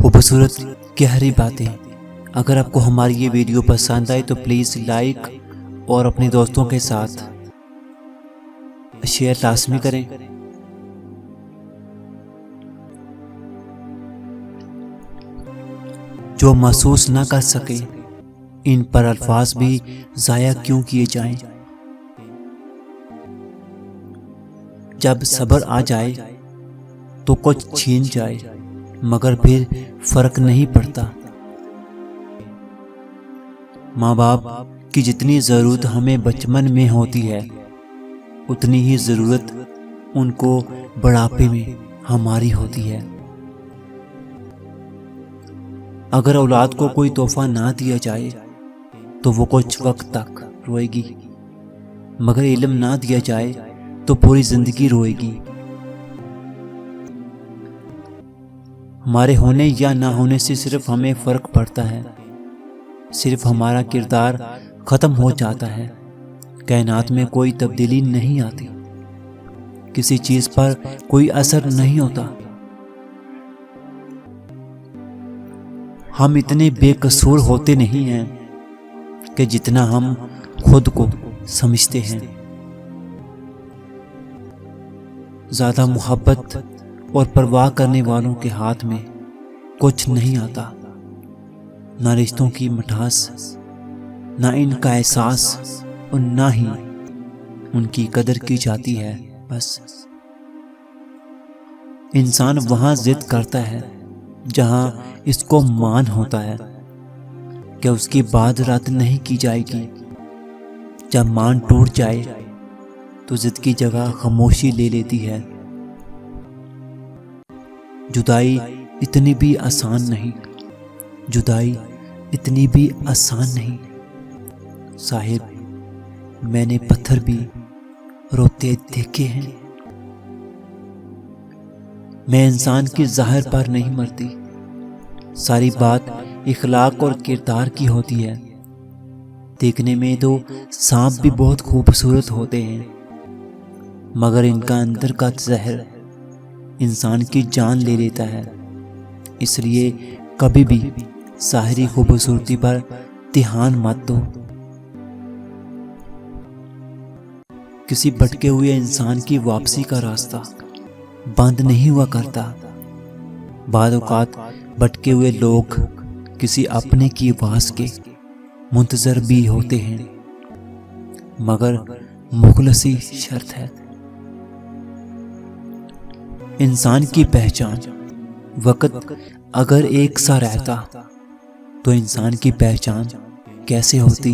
खूबसूरत गहरी बातें। अगर आपको हमारी ये वीडियो पसंद आए तो प्लीज़ लाइक और अपने दोस्तों के साथ शेयर लाजमी करें। जो महसूस ना कर सके इन पर अल्फाज भी ज़ाया क्यों किए जाएं। जब सब्र आ जाए तो कुछ छीन जाए, मगर फिर फर्क नहीं पड़ता। माँ बाप की जितनी ज़रूरत हमें बचपन में होती है उतनी ही ज़रूरत उनको बुढ़ापे में हमारी होती है। अगर औलाद को कोई तोहफा ना दिया जाए तो वो कुछ वक्त तक रोएगी, मगर इल्म ना दिया जाए तो पूरी जिंदगी रोएगी। हमारे होने या ना होने से सिर्फ हमें फर्क पड़ता है, सिर्फ हमारा किरदार खत्म हो जाता है। कायनात में कोई तब्दीली नहीं आती, किसी चीज पर कोई असर नहीं होता। हम इतने बेकसूर होते नहीं हैं कि जितना हम खुद को समझते हैं। ज्यादा मोहब्बत और परवाह करने वालों के हाथ में कुछ नहीं आता, ना रिश्तों की मिठास, ना इनका एहसास और ना ही उनकी कदर की जाती है। बस इंसान वहां जिद करता है जहां इसको मान होता है कि उसकी बात रद्द नहीं की जाएगी। जब मान टूट जाए तो जिद की जगह खामोशी ले लेती है। जुदाई इतनी भी आसान नहीं, जुदाई इतनी भी आसान नहीं। साहिब, मैंने पत्थर भी रोते देखे हैं। मैं इंसान की ज़ाहिर पर नहीं मरती, सारी बात इखलाक और किरदार की होती है। देखने में तो सांप भी बहुत खूबसूरत होते हैं, मगर इनका अंदर का जहर इंसान की जान ले लेता है। इसलिए कभी भी ज़ाहिरी खूबसूरती पर ध्यान मत दो। किसी भटके हुए इंसान की वापसी का रास्ता बंद नहीं हुआ करता। बाद औक़ात भटके हुए लोग किसी अपने की आवाज़ के मुंतज़र भी होते हैं, मगर मुखलसी शर्त है। इंसान की पहचान वक़्त अगर एक सा रहता तो इंसान की पहचान कैसे होती।